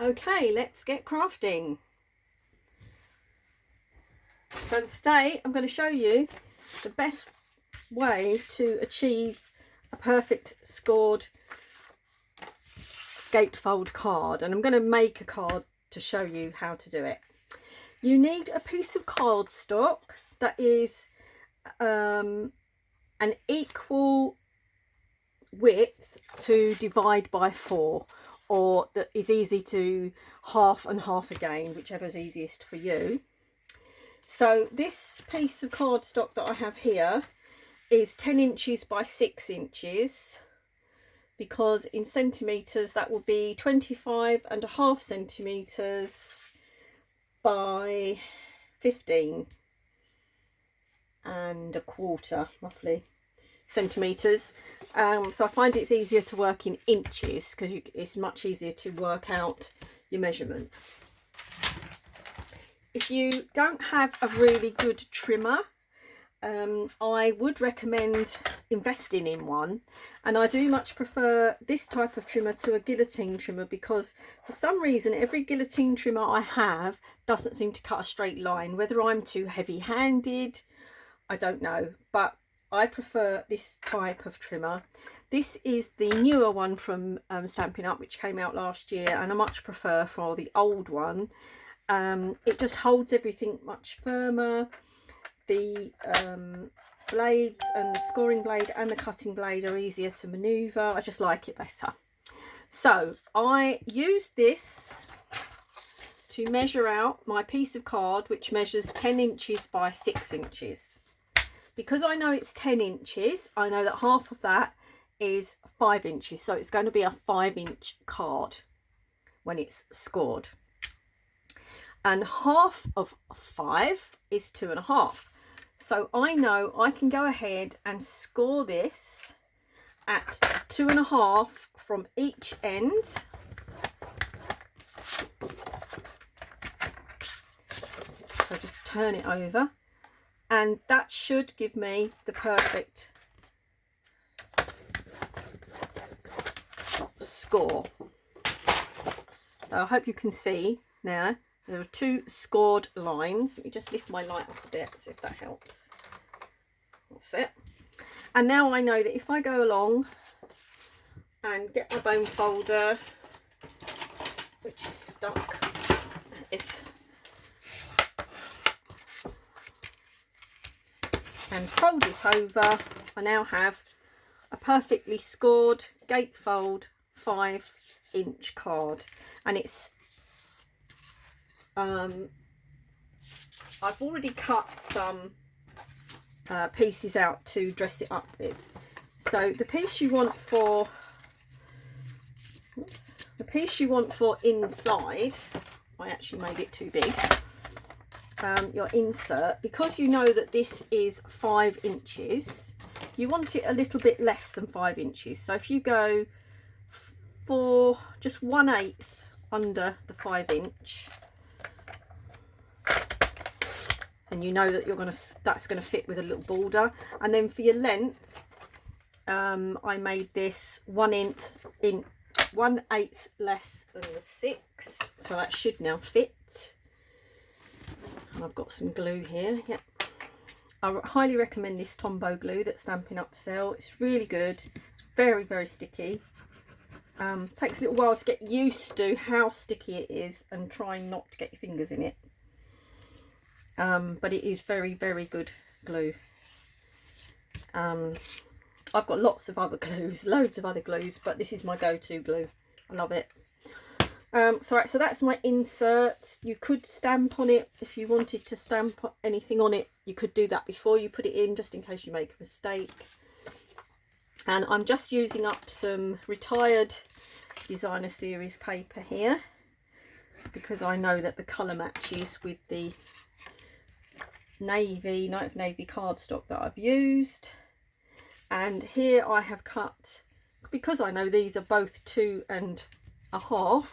Okay, let's get crafting. So today I'm going to show you the best way to achieve a perfect scored gatefold card, and I'm going to make a card to show you how to do it. You need a piece of cardstock that is an equal width to divide by 4, or that is easy to half and half again, whichever is easiest for you. So this piece of cardstock that I have here is 10 inches by 6 inches, because in centimetres that will be 25.5 centimetres by 15.25 roughly centimetres. So I find it's easier to work in inches because it's much easier to work out your measurements. If you don't have a really good trimmer, I would recommend investing in one, and I do much prefer this type of trimmer to a guillotine trimmer, because for some reason every guillotine trimmer I have doesn't seem to cut a straight line. Whether I'm too heavy-handed, I don't know, but I prefer this type of trimmer. This is the newer one from Stampin Up, which came out last year, and I much prefer for the old one. It just holds everything much firmer. The blades and the scoring blade and the cutting blade are easier to maneuver. I just like it better. So I use this to measure out my piece of card, which measures 10 inches by 6 inches. Because I know it's 10 inches, I know that half of that is 5 inches. So it's going to be a 5-inch card when it's scored. And half of 5 is 2.5. So I know I can go ahead and score this at 2.5 from each end. So just turn it over, and that should give me the perfect score. So I hope you can see now. There are 2 scored lines. Let me just lift my light up a bit, see if that helps. That's it. And now I know that if I go along and get my bone folder, which is stuck, and fold it over, I now have a perfectly scored gatefold 5-inch card. And it's I've already cut some pieces out to dress it up with. So the piece you want for inside, I actually made it too big. Your insert, because you know that this is 5 inches, you want it a little bit less than 5 inches. So if you go for just 1/8 under the 5-inch, and you know that that's going to fit with a little border. And then for your length, I made this 1/8 less than the 6, so that should now fit. And I've got some glue here. Yep, I highly recommend this Tombow glue that Stampin' Up sell. It's really good. It's very, very sticky. Takes a little while to get used to how sticky it is and trying not to get your fingers in it. But it is very, very good glue. I've got lots of other glues, loads of other glues, but this is my go-to glue. I love it. So that's my insert. You could stamp on it if you wanted to stamp anything on it. You could do that before you put it in, just in case you make a mistake. And I'm just using up some retired designer series paper here, because I know that the colour matches with the Night of Navy cardstock that I've used. And here I have cut, because I know these are both 2.5,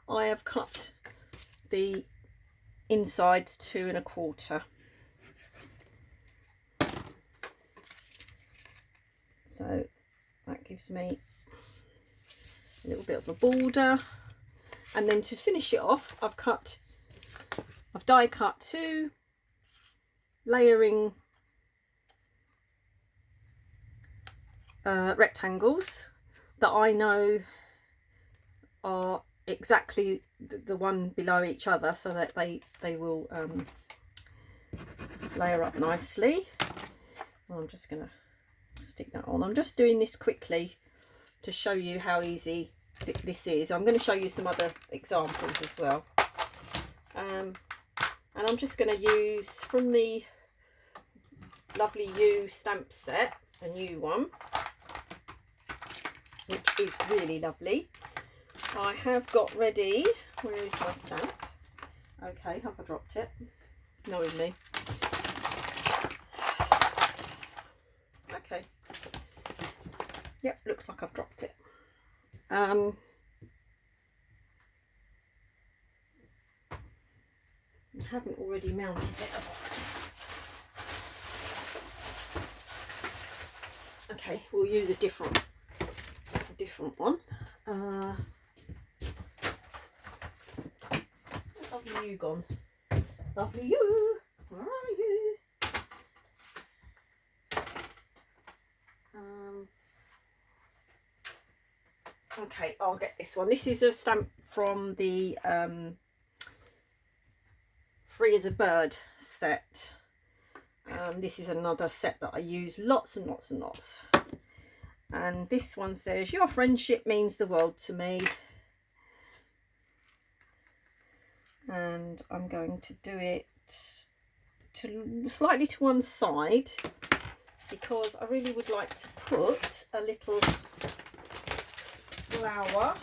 I have cut the insides 2.25. So that gives me a little bit of a border. And then to finish it off, I've die cut 2 layering rectangles that I know are exactly the one below each other, so that they will layer up nicely. I'm just going to stick that on. I'm just doing this quickly to show you how easy this is. I'm going to show you some other examples as well. And I'm just going to use from the lovely U stamp set, a new one, which is really lovely. I have got ready, where is my stamp? Okay, have I dropped it? Knowing me. Okay. Yep, looks like I've dropped it. I haven't already mounted it. Okay, we'll use a different one. Lovely you gone. Lovely you. Where are you? Okay, I'll get this one. This is a stamp from the Free as a Bird set. This is another set that I use lots and lots and lots. And this one says, "Your friendship means the world to me." And I'm going to do it slightly to one side, because I really would like to put a little flower.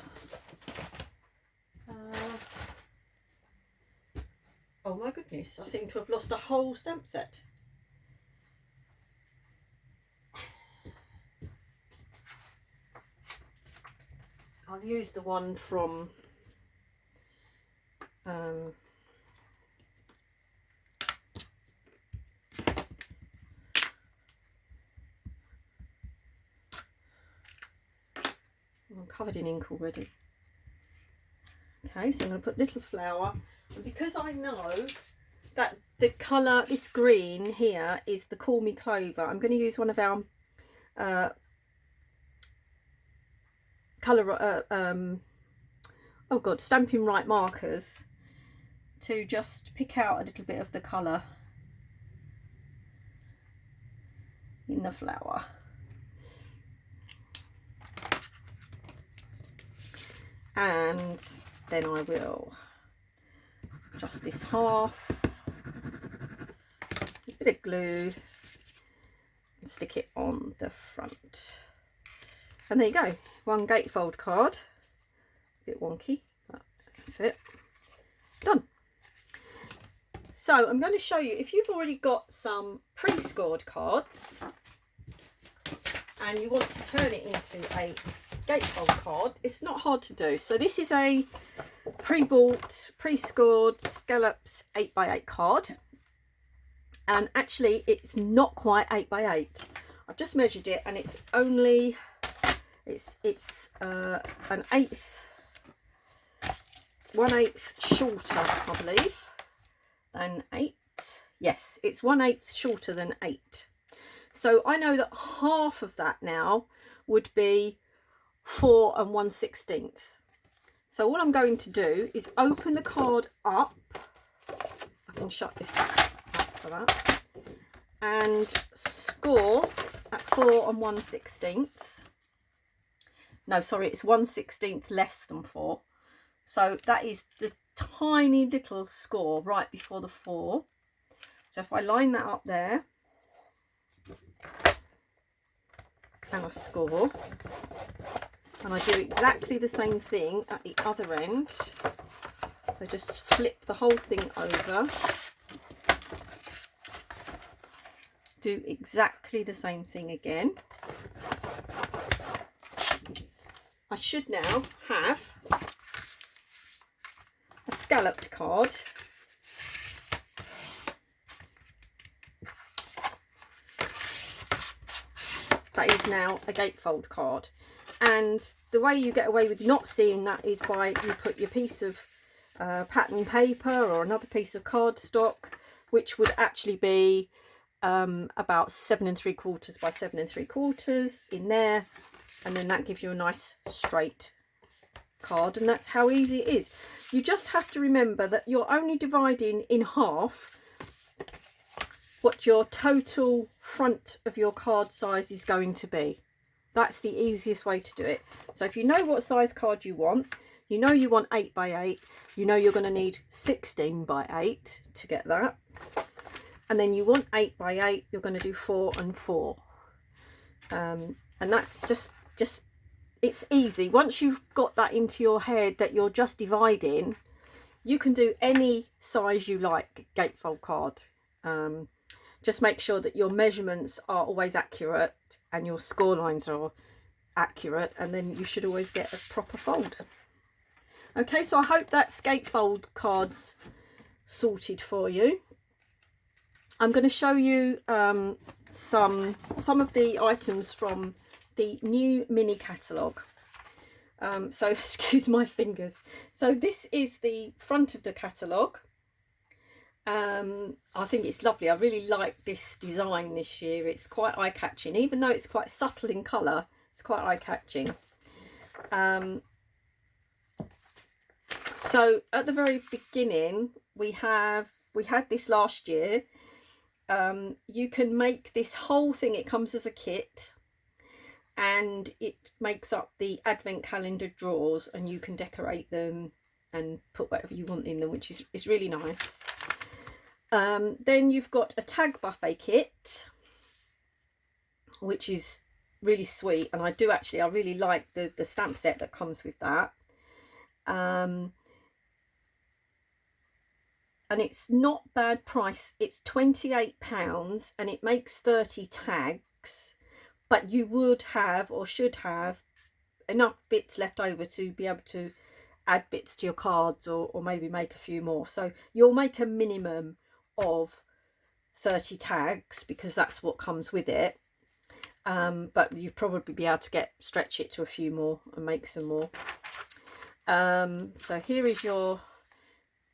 Oh my goodness, I seem to have lost a whole stamp set. I'll use the one from I'm covered in ink already. Okay, so I'm going to put little flower, and because I know that the colour, this green here, is the Call Me Clover, I'm going to use one of our Stampin' Right markers to just pick out a little bit of the colour in the flower. And then I will adjust this half, a bit of glue, and stick it on the front. And there you go, one gatefold card. A bit wonky, but that's it. Done. So I'm going to show you, if you've already got some pre-scored cards and you want to turn it into a gatefold card, it's not hard to do. So this is a pre-bought, pre-scored scallops 8x8 card, and actually it's not quite 8x8. I've just measured it, and it's only it's an 1/8 shorter, I believe, than 8. Yes, it's 1/8 shorter than 8. So I know that half of that now would be 4 1/16. So all I'm going to do is open the card up. I can shut this up for that. And score at 4 1/16. No, sorry, it's 1/16 less than 4. So that is the tiny little score right before the 4. So if I line that up there and I score, and I do exactly the same thing at the other end. So just flip the whole thing over, do exactly the same thing again. I should now have a scalloped card. That is now a gatefold card. And the way you get away with not seeing that is by you put your piece of pattern paper or another piece of cardstock, which would actually be about 7 3/4 by 7 3/4 in there, and then that gives you a nice straight card. And that's how easy it is. You just have to remember that you're only dividing in half what your total front of your card size is going to be. That's the easiest way to do it. So if you know what size card you want, you know you want 8 by 8, you know you're going to need 16 by 8 to get that. And then you want 8 by 8, you're going to do 4 and 4. And that's just it's easy. Once you've got that into your head that you're just dividing, you can do any size you like gatefold card. Just make sure that your measurements are always accurate and your score lines are accurate, and then you should always get a proper fold. Okay, so I hope that's gatefold cards sorted for you. I'm going to show you some of the items from the new mini catalogue. So excuse my fingers. So this is the front of the catalogue. I think it's lovely. I really like this design this year. It's quite eye-catching, even though it's quite subtle in colour. It's quite eye-catching. So at the very beginning, we had this last year. You can make this whole thing. It comes as a kit, and it makes up the advent calendar drawers, and you can decorate them and put whatever you want in them, which is really nice. Then you've got a tag buffet kit, which is really sweet, and I really like the stamp set that comes with that. And it's not bad price. It's £28 and it makes 30 tags, but you would have or should have enough bits left over to be able to add bits to your cards, or maybe make a few more. So you'll make a minimum of 30 tags because that's what comes with it, but you'll probably be able to stretch it to a few more and make some more. So here is your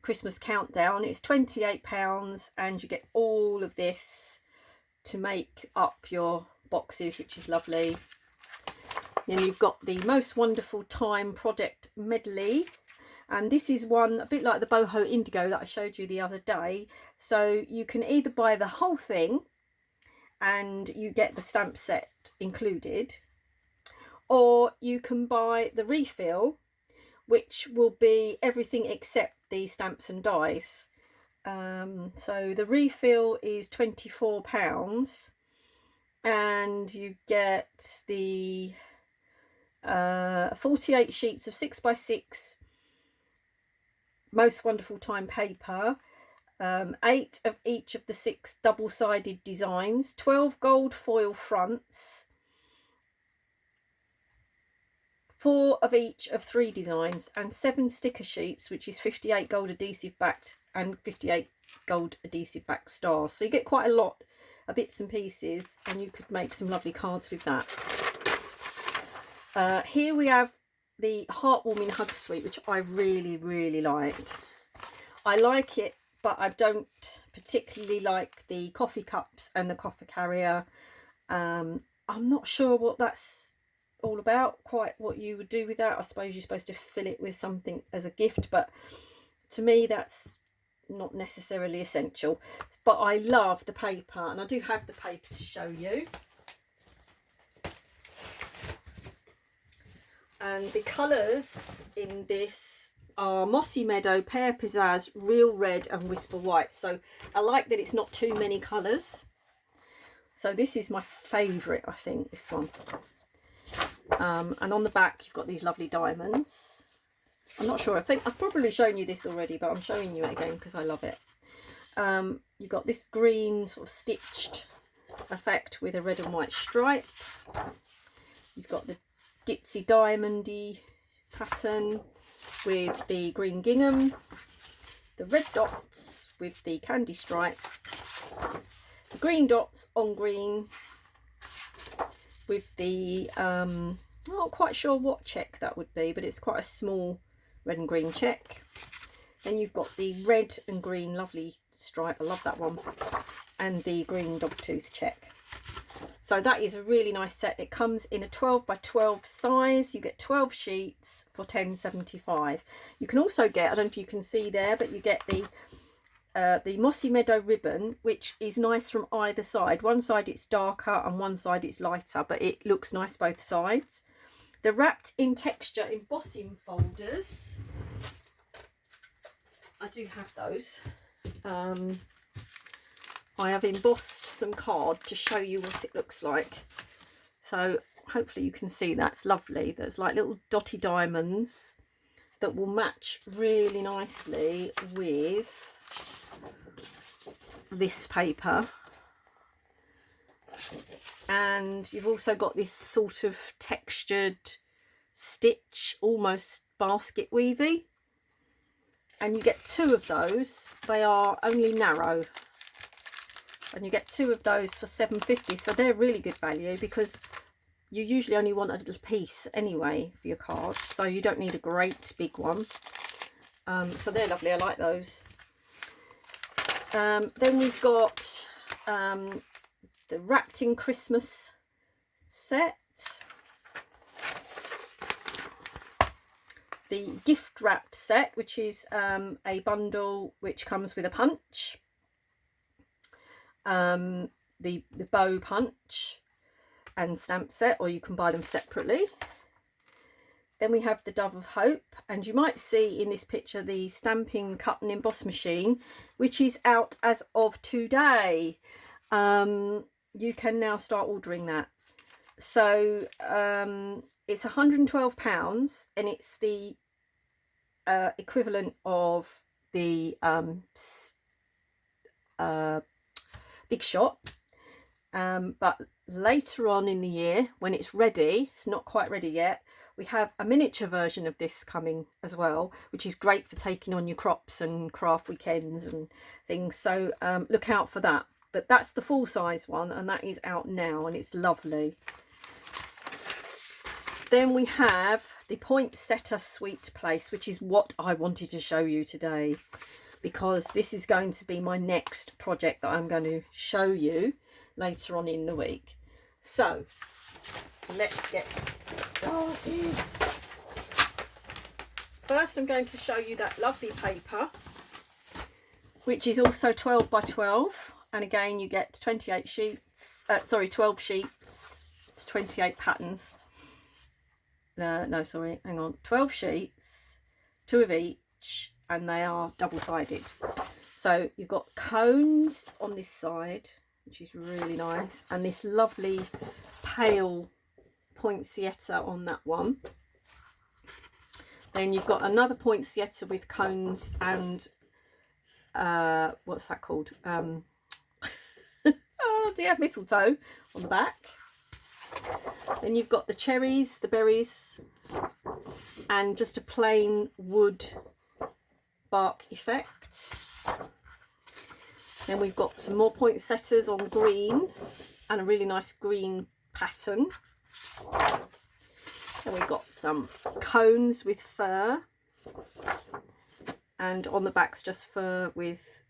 Christmas countdown. It's £28 and you get all of this to make up your boxes, which is lovely. Then you've got the Most Wonderful Time product medley, and this is one a bit like the boho indigo that I showed you the other day. So you can either buy the whole thing and you get the stamp set included, or you can buy the refill, which will be everything except the stamps and dies. So the refill is £24 and you get the 48 sheets of 6x6 Most Wonderful Time paper, 8 of each of the 6 double-sided designs, 12 gold foil fronts, 4 of each of 3 designs, and 7 sticker sheets, which is 58 gold adhesive backed and 58 gold adhesive backed stars. So you get quite a lot of bits and pieces, and you could make some lovely cards with that. Here we have the Heartwarming Hug Suite, which I really like. I like it, but I don't particularly like the coffee cups and the coffee carrier. I'm not sure what that's all about, quite what you would do with that. I suppose you're supposed to fill it with something as a gift, but to me that's not necessarily essential. But I love the paper, and I do have the paper to show you. And the colours in this are Mossy Meadow, Pear Pizzazz, Real Red and Whisper White. So I like that it's not too many colours. So this is my favourite, I think, this one. And on the back you've got these lovely diamonds. I'm not sure, I think I've probably shown you this already, but I'm showing you it again because I love it. You've got this green sort of stitched effect with a red and white stripe. You've got the ditzy diamondy pattern with the green gingham, the red dots with the candy stripes, the green dots on green with the I'm not quite sure what check that would be, but it's quite a small red and green check. Then you've got the red and green lovely stripe, I love that one, and the green dogtooth check. So that is a really nice set. It comes in a 12 by 12 size. You get 12 sheets for £10.75. You can also get, I don't know if you can see there, but you get the Mossy Meadow ribbon, which is nice from either side. One side it's darker and one side it's lighter, but it looks nice both sides. The wrapped in texture embossing folders, I do have those. I have embossed some card to show you what it looks like. So hopefully you can see that's lovely. There's like little dotty diamonds that will match really nicely with this paper. And you've also got this sort of textured stitch, almost basket weavy. And you get 2 of those. They are only narrow. And you get 2 of those for £7.50. So they're really good value because you usually only want a little piece anyway for your cards. So you don't need a great big one. So they're lovely. I like those. Then we've got the Wrapped in Christmas set. The gift wrapped set, which is a bundle which comes with a punch. The bow punch and stamp set, or you can buy them separately. Then we have the Dove of Hope, and you might see in this picture the Stampin' Cut and Emboss machine, which is out as of today. You can now start ordering that. So it's £112, and it's the equivalent of the Big Shot. But later on in the year, when it's ready, it's not quite ready yet, we have a miniature version of this coming as well, which is great for taking on your crops and craft weekends and things. So look out for that. But that's the full size one, and that is out now, and it's lovely. Then we have the Poinsettia Sweet Place, which is what I wanted to show you today, because this is going to be my next project that I'm going to show you later on in the week. So let's get started. First, I'm going to show you that lovely paper, which is also 12 by 12, and again you get 28 sheets, 12 sheets to 28 patterns. No, sorry, hang on, 12 sheets, 2 of each, and they are double-sided. So you've got cones on this side, which is really nice, and this lovely pale poinsettia on that one. Then you've got another poinsettia with cones and what's that called? Oh dear, mistletoe on the back. Then you've got the cherries, the berries, and just a plain wood bark effect. Then we've got some more poinsettias on green and a really nice green pattern. Then we've got some cones with fur, and on the back's just fur with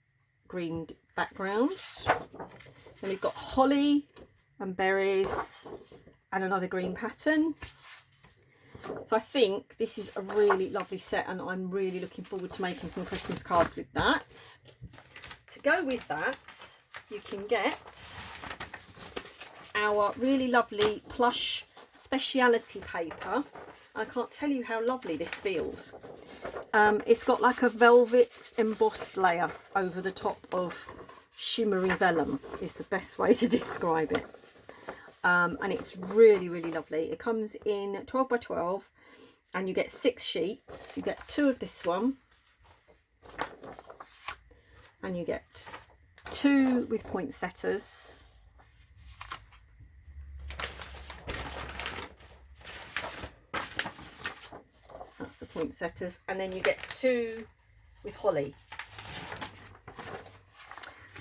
green background. Then we've got holly and berries and another green pattern. So I think this is a really lovely set, and I'm really looking forward to making some Christmas cards with that. To go with that, you can get our really lovely plush Speciality Paper. I can't tell you how lovely this feels. It's got like a velvet embossed layer over the top of shimmery vellum, is the best way to describe it. And it's really, really lovely. It comes in 12 by 12, and you get 6 sheets. You get 2 of this one, and you get 2 with poinsettias. That's the poinsettias, and then you get 2 with holly.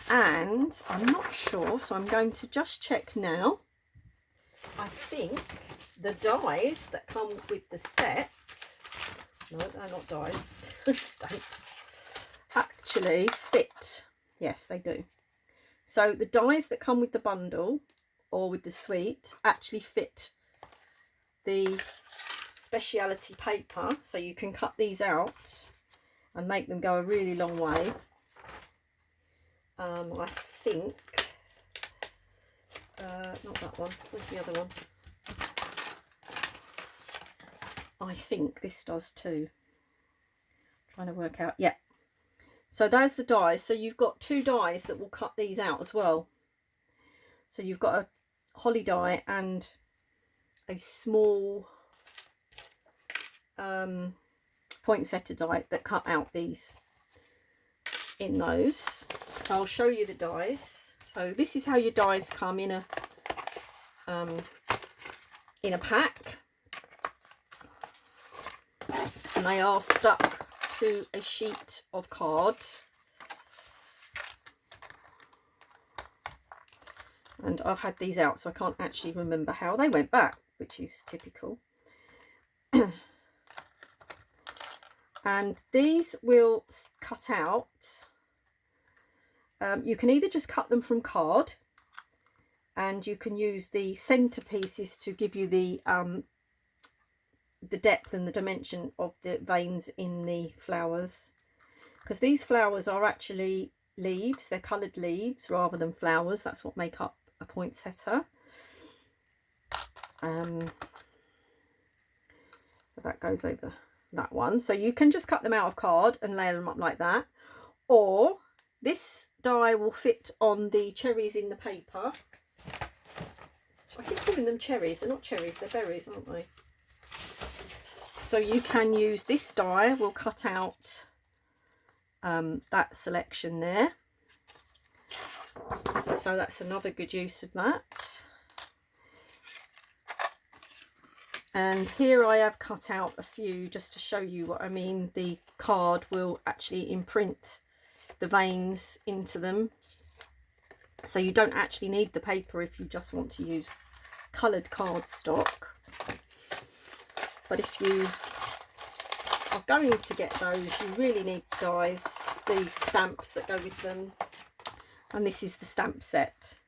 And I'm not sure, so I'm going to just check now. I think the dies that come with the set, no, they're not dies, stamps, actually fit. Yes, they do. So the dies that come with the bundle or with the suite actually fit the speciality paper, so you can cut these out and make them go a really long way. I think not that one, where's the other one? I think this does too. Trying to work out, yeah. So there's the dies. So you've got 2 dies that will cut these out as well. So you've got a holly die and a small poinsettia die that cut out these in those. I'll show you the dies. So this is how your dies come in a pack, and they are stuck to a sheet of card. And I've had these out, so I can't actually remember how they went back, which is typical. And these will cut out. You can either just cut them from card, and you can use the centerpieces to give you the depth and the dimension of the veins in the flowers, because these flowers are actually leaves. They're coloured leaves rather than flowers. That's what make up a poinsettia. So that goes over that one. So you can just cut them out of card and layer them up like that, or this die will fit on the cherries in the paper. I keep calling them cherries. They're not cherries, they're berries, aren't they? So you can use this die. We'll cut out that selection there. So that's another good use of that. And here I have cut out a few just to show you what I mean. The card will actually imprint the veins into them, so you don't actually need the paper if you just want to use coloured cardstock. But if you are going to get those, you really need dies, the stamps that go with them, and this is the stamp set.